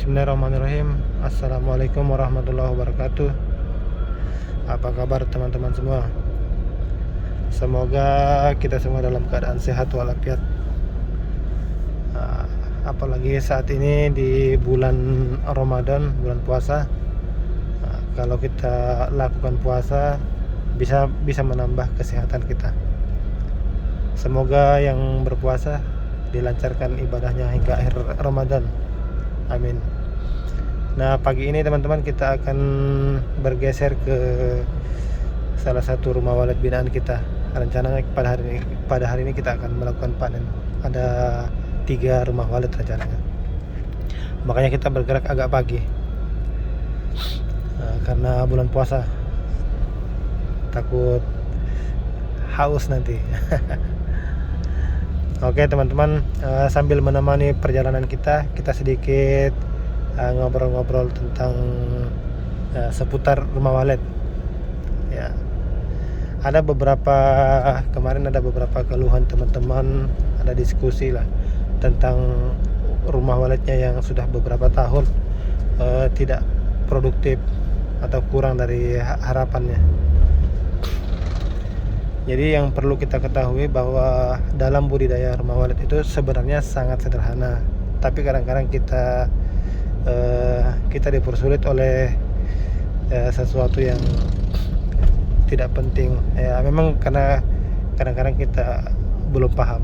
Bismillahirrahmanirrahim. Assalamualaikum warahmatullahi wabarakatuh. Apa kabar teman-teman semua? Semoga kita semua dalam keadaan sehat walafiat. Apalagi saat ini di bulan Ramadan, bulan puasa. Kalau kita lakukan puasa bisa menambah kesehatan kita. Semoga yang berpuasa dilancarkan ibadahnya hingga akhir Ramadan. Amin. Nah, pagi ini teman-teman kita akan bergeser ke salah satu rumah wallet binaan kita. Rencananya pada hari ini kita akan melakukan panen. Ada 3 rumah wallet rencananya. Makanya kita bergerak agak pagi. Karena bulan puasa. Takut haus nanti. Oke teman-teman, sambil menemani perjalanan kita sedikit ngobrol-ngobrol tentang seputar rumah wallet. Ya, kemarin ada beberapa keluhan teman-teman, ada diskusi lah tentang rumah walletnya yang sudah beberapa tahun tidak produktif atau kurang dari harapannya. Jadi yang perlu kita ketahui bahwa dalam budidaya rumah wallet itu sebenarnya sangat sederhana, tapi kadang-kadang kita dipersulit oleh sesuatu yang tidak penting. Ya memang karena kadang-kadang kita belum paham.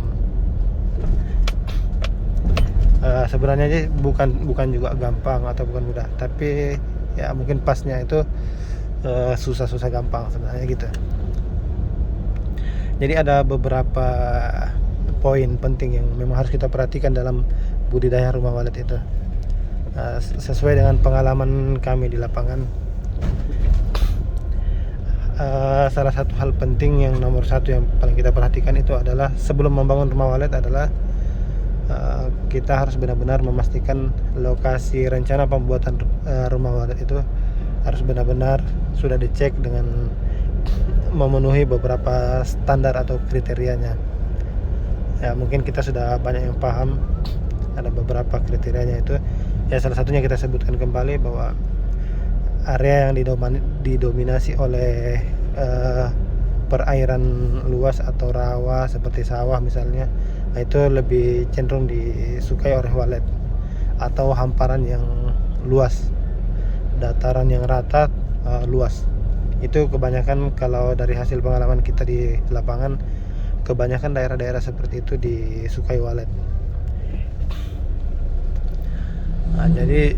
Sebenarnya bukan juga gampang atau bukan mudah, tapi ya mungkin pasnya itu susah-susah gampang sebenarnya gitu. Jadi ada beberapa poin penting yang memang harus kita perhatikan dalam budidaya rumah wallet itu. Sesuai dengan pengalaman kami di lapangan, salah satu hal penting yang nomor satu yang paling kita perhatikan itu adalah sebelum membangun rumah wallet adalah kita harus benar-benar memastikan lokasi rencana pembuatan rumah wallet itu harus benar-benar sudah dicek dengan memenuhi beberapa standar atau kriterianya. Ya mungkin kita sudah banyak yang paham ada beberapa kriterianya itu. Ya salah satunya kita sebutkan kembali bahwa area yang didominasi oleh perairan luas atau rawa seperti sawah misalnya, itu lebih cenderung disukai oleh wallet. Atau hamparan yang luas, dataran yang rata, luas. Itu kebanyakan kalau dari hasil pengalaman kita di lapangan, kebanyakan daerah-daerah seperti itu disukai wallet. Jadi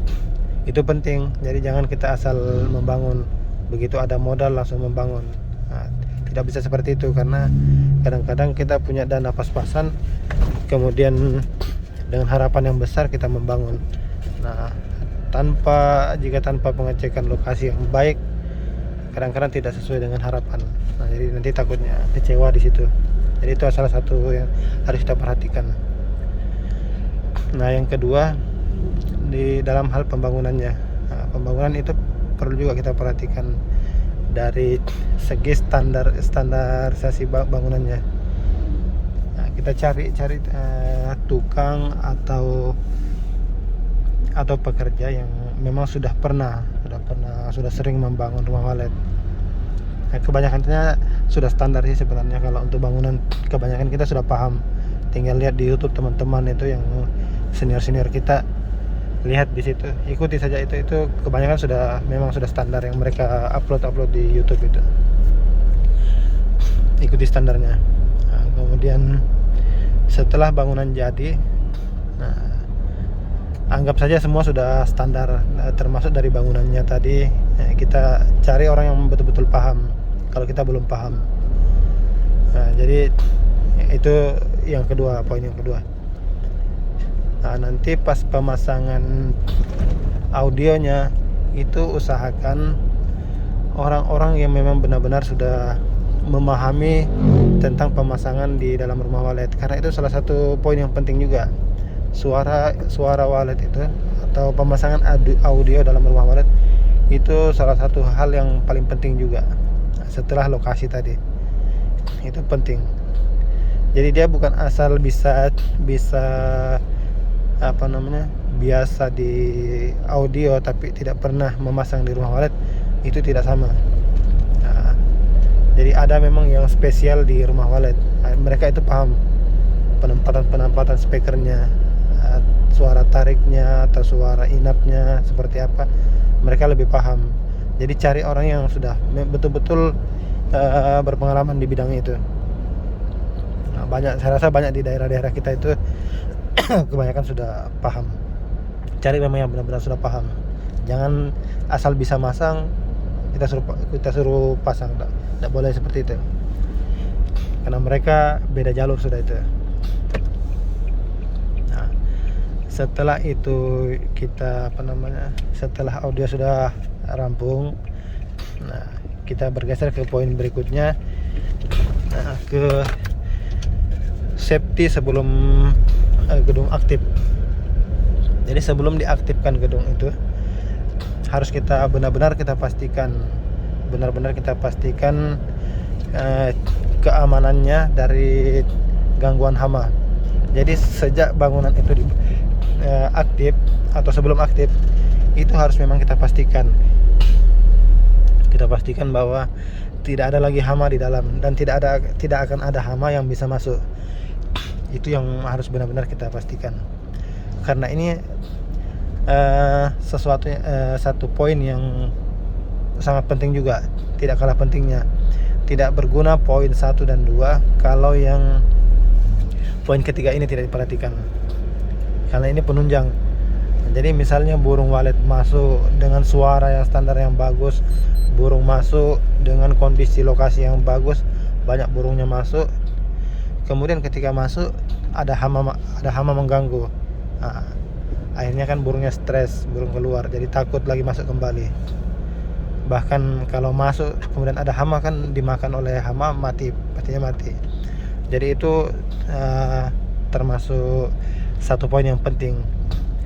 itu penting. Jadi jangan kita asal membangun, begitu ada modal langsung membangun. Tidak bisa seperti itu, karena kadang-kadang kita punya dana pas-pasan, kemudian dengan harapan yang besar kita membangun. Jika tanpa pengecekan lokasi yang baik, kadang-kadang tidak sesuai dengan harapan. Jadi nanti takutnya kecewa di situ. Jadi itu salah satu yang harus kita perhatikan. Yang kedua, di dalam hal pembangunannya. Pembangunan itu perlu juga kita perhatikan dari segi standarisasi bangunannya. Kita cari tukang atau pekerja yang memang sudah sering membangun rumah wallet. Kebanyakannya sudah standar sih sebenarnya. Kalau untuk bangunan kebanyakan kita sudah paham, tinggal lihat di YouTube teman-teman itu yang senior kita, lihat di situ, ikuti saja. Itu kebanyakan memang sudah standar yang mereka upload di YouTube itu. Ikuti standarnya. Kemudian setelah bangunan jadi, anggap saja semua sudah standar, termasuk dari bangunannya tadi. Kita cari orang yang betul-betul paham kalau kita belum paham. Jadi itu yang kedua, poin yang kedua. Nanti pas pemasangan audionya itu usahakan orang-orang yang memang benar-benar sudah memahami tentang pemasangan di dalam rumah wallet, karena itu salah satu poin yang penting juga. Suara wallet itu atau pemasangan audio dalam rumah wallet itu salah satu hal yang paling penting juga setelah lokasi tadi. Itu penting. Jadi dia bukan asal bisa biasa di audio tapi tidak pernah memasang di rumah walet itu tidak sama. Nah, jadi ada memang yang spesial di rumah walet. Mereka itu paham penempatan speakernya, suara tariknya atau suara inapnya seperti apa, mereka lebih paham. Jadi cari orang yang sudah betul-betul berpengalaman di bidang itu. Nah, saya rasa banyak di daerah-daerah kita itu kebanyakan sudah paham. Cari memang yang benar-benar sudah paham. Jangan asal bisa masang kita suruh pasang, tidak boleh seperti itu. Karena mereka beda jalur sudah itu. Nah, setelah itu kita setelah audio sudah rampung, nah kita bergeser ke poin berikutnya, ke safety sebelum gedung aktif. Jadi sebelum diaktifkan gedung itu harus kita benar-benar kita pastikan keamanannya dari gangguan hama. Jadi sejak bangunan itu aktif atau sebelum aktif itu harus memang kita pastikan bahwa tidak ada lagi hama di dalam dan tidak akan ada hama yang bisa masuk. Itu yang harus benar-benar kita pastikan. Karena ini satu poin yang sangat penting juga, tidak kalah pentingnya. Tidak berguna poin 1 dan 2 kalau yang poin ketiga ini tidak diperhatikan. Karena ini penunjang. Jadi misalnya burung walet masuk dengan suara yang standar yang bagus, burung masuk dengan kondisi lokasi yang bagus, banyak burungnya masuk. Kemudian ketika masuk ada hama mengganggu. Nah, akhirnya kan burungnya stres, burung keluar, jadi takut lagi masuk kembali. Bahkan kalau masuk kemudian ada hama kan dimakan oleh hama, pastinya mati. Jadi itu termasuk satu poin yang penting,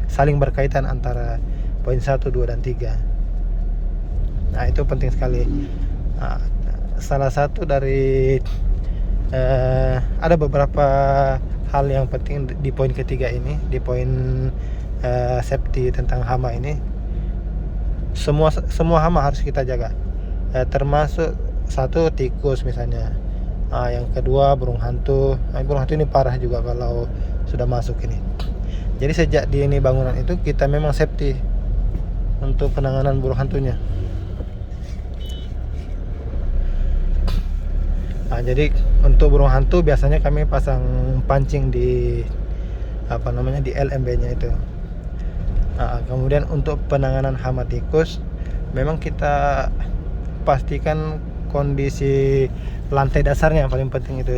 saling berkaitan antara poin 1, 2, dan 3. Nah itu penting sekali. Salah satu dari ada beberapa hal yang penting di poin ketiga ini, di poin safety tentang hama ini. Semua hama harus kita jaga, termasuk satu tikus misalnya, yang kedua burung hantu. Burung hantu ini parah juga kalau sudah masuk ini. Jadi sejak di ini bangunan itu kita memang safety untuk penanganan burung hantunya. Jadi untuk burung hantu biasanya kami pasang pancing di di LMB-nya itu. Kemudian untuk penanganan hama tikus memang kita pastikan kondisi lantai dasarnya yang paling penting itu.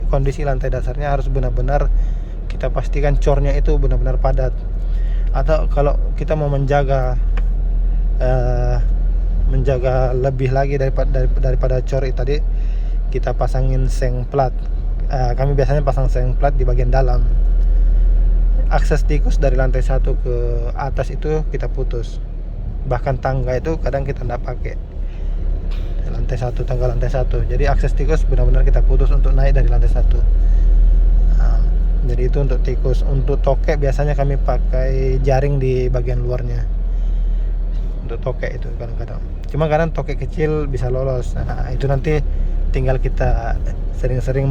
Kondisi lantai dasarnya harus benar-benar kita pastikan cornya itu benar-benar padat. Atau kalau kita mau menjaga lebih lagi daripada cor tadi, kita pasangin seng plat. Kami biasanya pasang seng plat di bagian dalam. Akses tikus dari lantai 1 ke atas itu kita putus. Bahkan tangga itu kadang kita tidak pakai. Tangga lantai 1. Jadi akses tikus benar-benar kita putus untuk naik dari lantai 1. Jadi itu untuk tikus. Untuk tokek biasanya kami pakai jaring di bagian luarnya. Untuk tokek itu kadang-kadang. Cuma kadang tokek kecil bisa lolos. Itu nanti tinggal kita sering-sering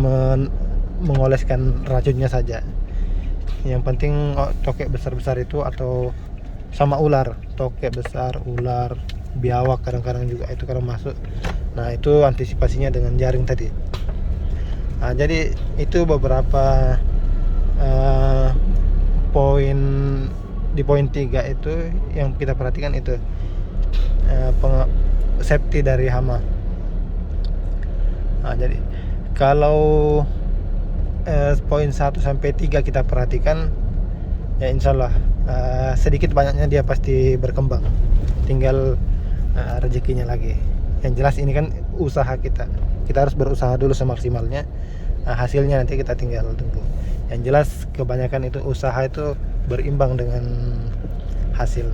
mengoleskan racunnya saja. Yang penting tokek besar-besar itu, atau sama ular, tokek besar, ular, biawak kadang-kadang juga itu kalau masuk. Nah itu antisipasinya dengan jaring tadi. Jadi itu beberapa poin di poin 3 itu yang kita perhatikan itu safety dari hama. Jadi kalau poin 1 sampai 3 kita perhatikan, ya insyaallah sedikit banyaknya dia pasti berkembang, tinggal rezekinya lagi. Yang jelas ini kan usaha kita harus berusaha dulu semaksimalnya. Hasilnya nanti kita tinggal tunggu. Yang jelas kebanyakan itu usaha itu berimbang dengan hasil.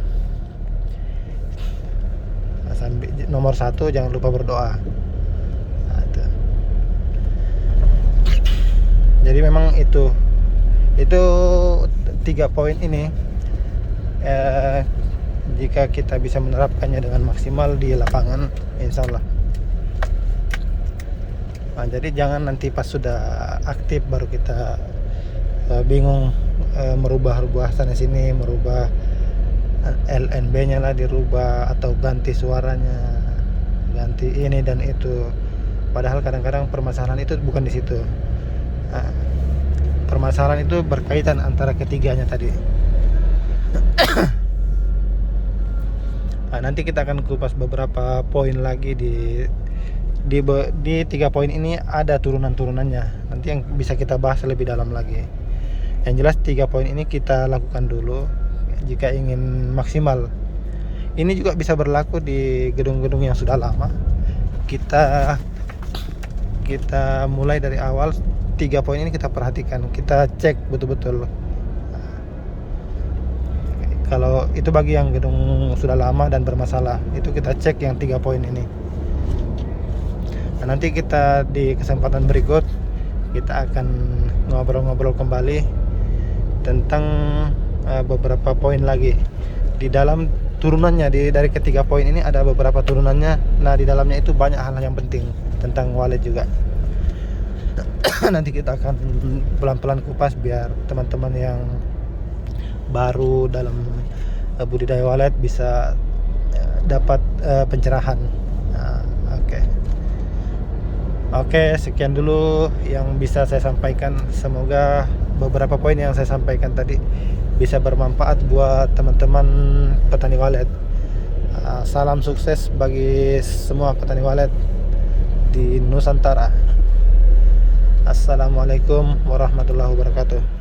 Sampai nomor 1 jangan lupa berdoa. Jadi memang itu 3 poin ini eh, jika kita bisa menerapkannya dengan maksimal di lapangan, insya Allah. Nah, jadi jangan nanti pas sudah aktif baru kita bingung, merubah-rubah sana sini, merubah LNB-nya lah dirubah, atau ganti suaranya, ganti ini dan itu. Padahal kadang-kadang permasalahan itu bukan di situ. Nah, permasalahan itu berkaitan antara ketiganya tadi. Nah, nanti kita akan kupas beberapa poin lagi di 3 poin ini ada turunan-turunannya. Nanti yang bisa kita bahas lebih dalam lagi. Yang jelas 3 poin ini kita lakukan dulu jika ingin maksimal. Ini juga bisa berlaku di gedung-gedung yang sudah lama. Kita mulai dari awal. 3 poin ini kita perhatikan, kita cek betul-betul. Kalau itu bagi yang gedung sudah lama dan bermasalah, itu kita cek yang 3 poin ini. Nah, nanti kita di kesempatan berikut kita akan ngobrol-ngobrol kembali tentang beberapa poin lagi. Di dalam turunannya, dari ketiga poin ini ada beberapa turunannya. Nah, di dalamnya itu banyak hal yang penting tentang wallet juga. Nanti kita akan pelan-pelan kupas biar teman-teman yang baru dalam budidaya wallet bisa dapat pencerahan. Nah, Oke, sekian dulu yang bisa saya sampaikan. Semoga beberapa poin yang saya sampaikan tadi bisa bermanfaat buat teman-teman petani wallet. Salam sukses bagi semua petani wallet di Nusantara. Assalamualaikum warahmatullahi wabarakatuh.